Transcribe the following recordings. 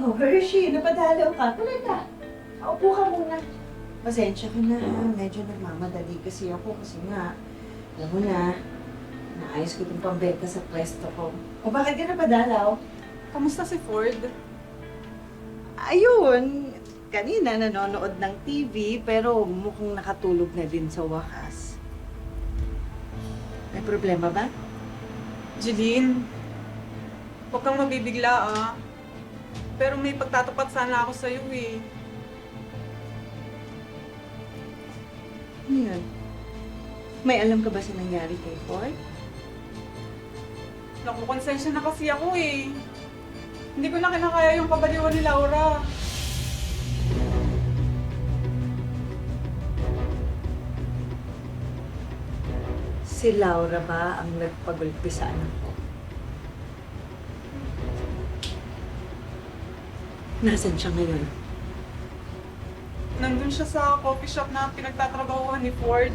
Oh, Hershey, napadalaw ka. Talaga. Upo ka muna. Pasensya ka na. Medyo nagmamadali kasi ako kasi nga, alam mo na, naayos ko itong pambenta sa pwesto ko. O bakit ka napadalaw? Kamusta si Ford? Ayun, kanina nanonood ng TV pero mukhang nakatulog na din sa wakas. May problema ba? Jeline, huwag kang mabibigla ah. Pero may pagtatapat sana ako sa'yo eh. Ano yun? May alam ka ba sa nangyari kay Ford? Naku, konsensya na kasi ako eh. Hindi ko na kinakaya yung kabaliwan ni Laura. Si Laura ba ang nagpagulpi sa anak ko? Nasaan siya ngayon? Nandun siya sa coffee shop na pinagtatrabahuhan ni Ford.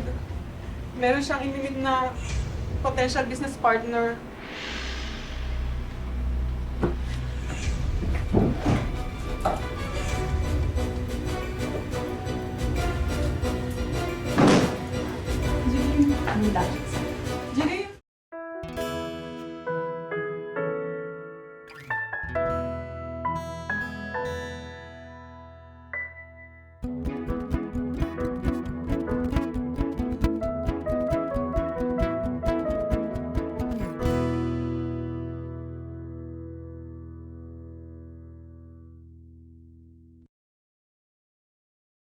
Meron siyang inimit na potential business partner. Ang dahil sa